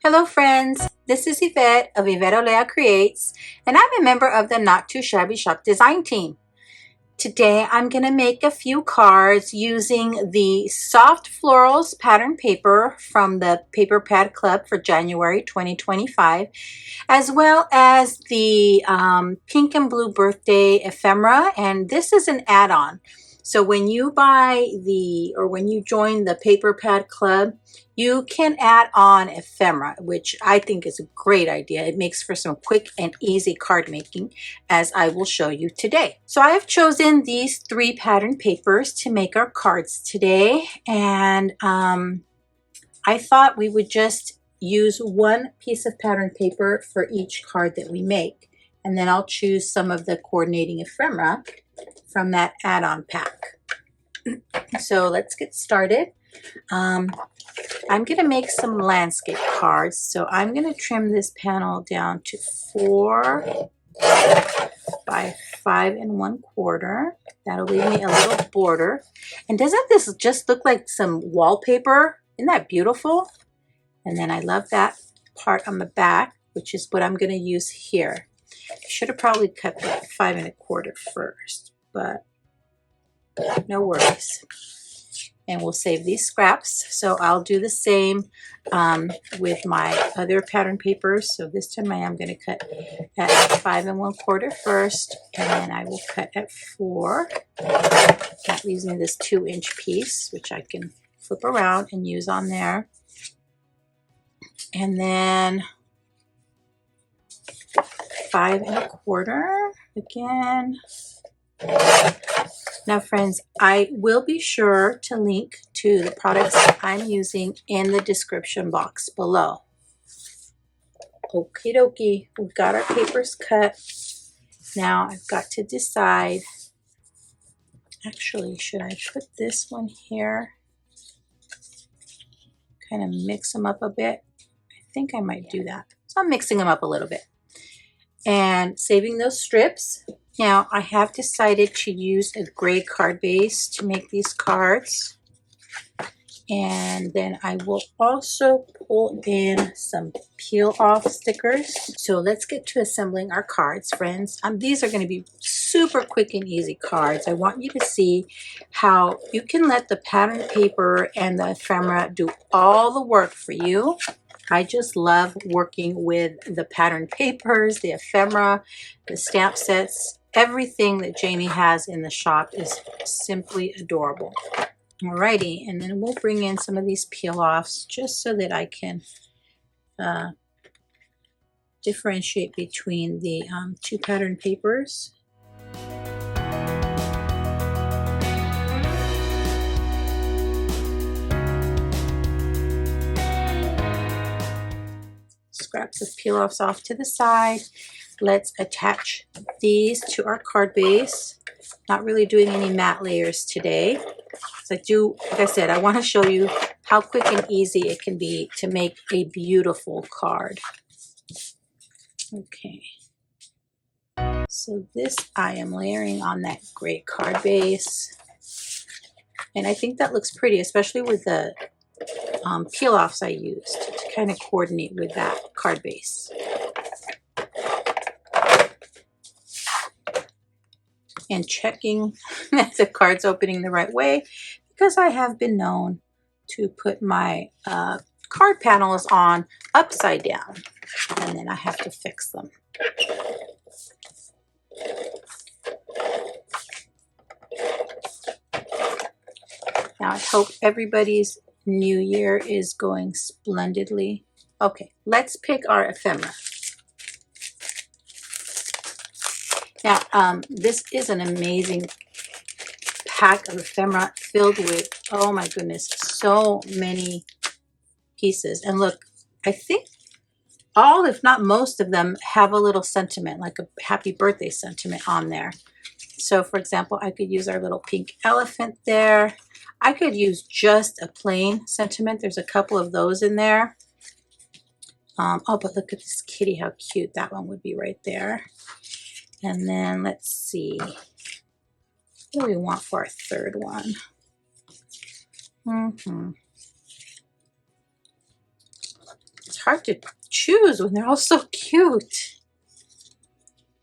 Hello friends, this is Yvette of Yvette Creates, and I'm a member of the Not2Shabby Shop design team. Today I'm going to make a few cards using the soft florals pattern paper from the Paper Pad Club for January 2025, as well as the pink and blue birthday ephemera, and this is an add-on. So when you when you join the Paper Pad Club, you can add on ephemera, which I think is a great idea. It makes for some quick and easy card making, as I will show you today. So I have chosen these 3 pattern papers to make our cards today, and I thought we would just use 1 piece of pattern paper for each card that we make, and then I'll choose some of the coordinating ephemera from that add-on pack. So let's get started. I'm going to make some landscape cards, so I'm going to trim this panel down to 4 by 5 1/4. That'll leave me a little border. And doesn't this just look like some wallpaper? Isn't that beautiful? And then I love that part on the back, which is what I'm going to use here. I should have probably cut that 5 1/4 first, but no worries. And we'll save these scraps. So I'll do the same with my other pattern papers. So this time I am going to cut at 5 1/4 first, and then I will cut at 4. That leaves me this 2-inch piece, which I can flip around and use on there. And then 5 1/4 again. Now friends, I will be sure to link to the products I'm using in the description box below. Okie dokie, we've got our papers cut. Now I've got to decide, actually, should I put this one here? Kind of mix them up a bit. I think I might do that. So I'm mixing them up a little bit and saving those strips. Now I have decided to use a gray card base to make these cards, and then I will also pull in some peel off stickers. So let's get to assembling our cards, friends. These are going to be super quick and easy cards. I want you to see how you can let the pattern paper and the ephemera do all the work for you. I just love working with the pattern papers, the ephemera, the stamp sets. Everything that Jamie has in the shop is simply adorable. Alrighty, and then we'll bring in some of these peel-offs just so that I can differentiate between the 2 pattern papers. Scraps of peel-offs off to the side. Let's attach these to our card base. Not really doing any matte layers today. So like I said, I want to show you how quick and easy it can be to make a beautiful card. Okay. So this I am layering on that gray card base. And I think that looks pretty, especially with the peel-offs I used to kind of coordinate with that card base. And checking that the card's opening the right way, because I have been known to put my card panels on upside down, and then I have to fix them. Now I hope everybody's new year is going splendidly. Okay, let's pick our ephemera. Now, this is an amazing pack of ephemera filled with, oh my goodness, so many pieces. And look, I think all, if not most of them, have a little sentiment, like a happy birthday sentiment on there. So for example, I could use our little pink elephant there. I could use just a plain sentiment. There's a couple of those in there. Oh, but look at this kitty, how cute. That one would be right there. And then let's see, what do we want for our third one? It's hard to choose when they're all so cute.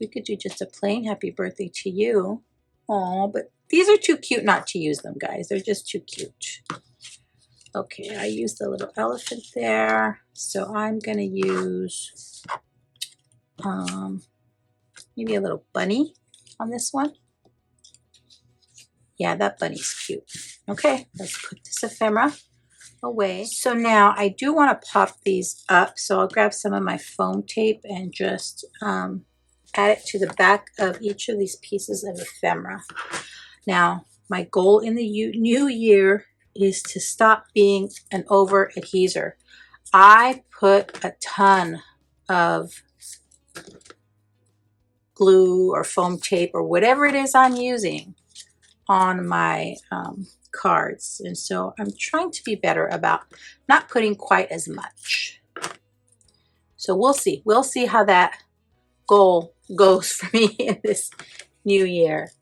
We could do just a plain happy birthday to you. Oh, but these are too cute not to use them, guys. They're just too cute. Okay, I used the little elephant there. So I'm going to use maybe a little bunny on this one. Yeah, that bunny's cute. Okay, let's put this ephemera away. So now I do want to pop these up. So I'll grab some of my foam tape and just add it to the back of each of these pieces of ephemera. Now, my goal in the new year is to stop being an over adheser. I put a ton of glue or foam tape or whatever it is I'm using on my cards, and so I'm trying to be better about not putting quite as much. So we'll see how that goal goes for me in this new year.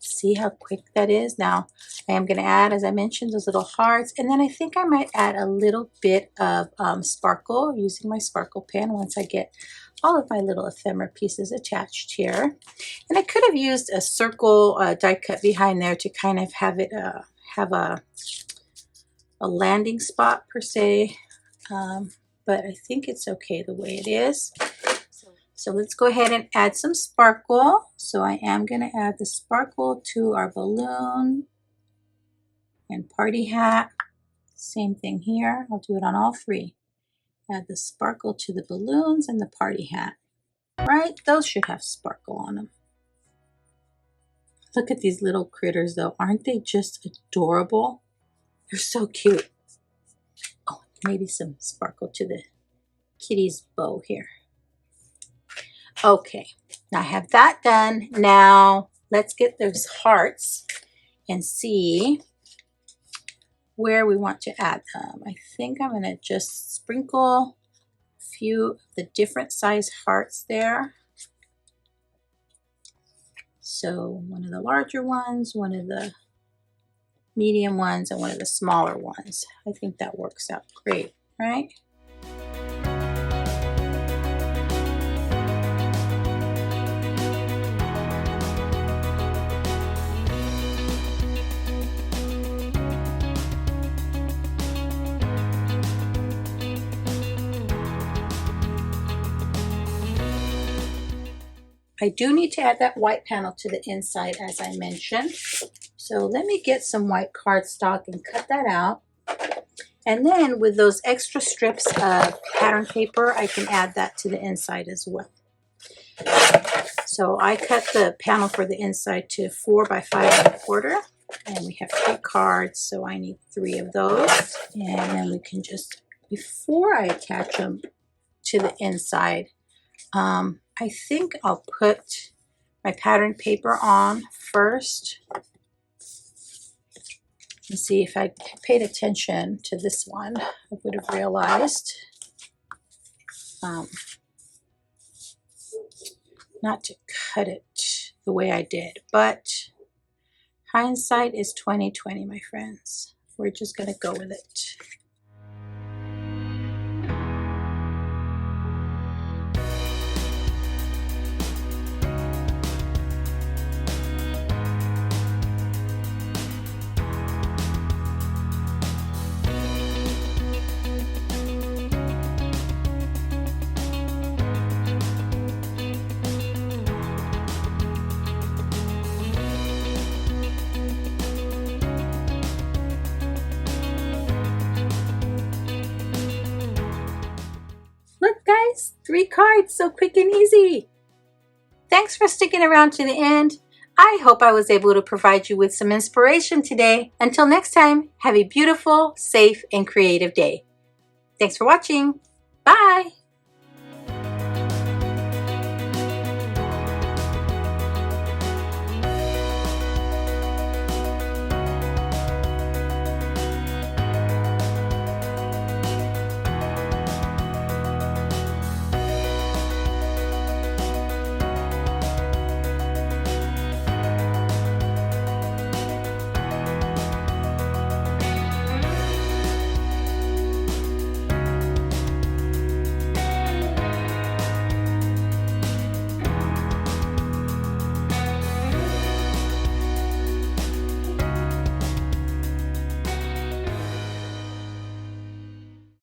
See how quick that is? Now I am going to add, as I mentioned, those little hearts, and then I think I might add a little bit of sparkle using my sparkle pen once I get all of my little ephemera pieces attached here. And I could have used a circle die cut behind there to kind of have it have a landing spot per se, but I think it's okay the way it is. So let's go ahead and add some sparkle. So I am going to add the sparkle to our balloon and party hat. Same thing here. I'll do it on all three. Add the sparkle to the balloons and the party hat. Right? Those should have sparkle on them. Look at these little critters though. Aren't they just adorable? They're so cute. Oh, maybe some sparkle to the kitty's bow here. Okay, now I have that done. Now let's get those hearts and see where we want to add them. I think I'm going to just sprinkle a few of the different size hearts there. So one of the larger ones, one of the medium ones, and one of the smaller ones. I think that works out great, right? I do need to add that white panel to the inside, as I mentioned. So let me get some white cardstock and cut that out. And then with those extra strips of pattern paper, I can add that to the inside as well. So I cut the panel for the inside to 4 by 5 1/4. And we have 3 cards, so I need 3 of those. And then we can just, before I attach them to the inside, I think I'll put my pattern paper on first. And see, if I paid attention to this one, I would have realized not to cut it the way I did, but hindsight is 20/20, my friends. We're just going to go with it. Look guys, 3 cards, so quick and easy. Thanks for sticking around to the end. I hope I was able to provide you with some inspiration today. Until next time, have a beautiful, safe, and creative day. Thanks for watching. Bye.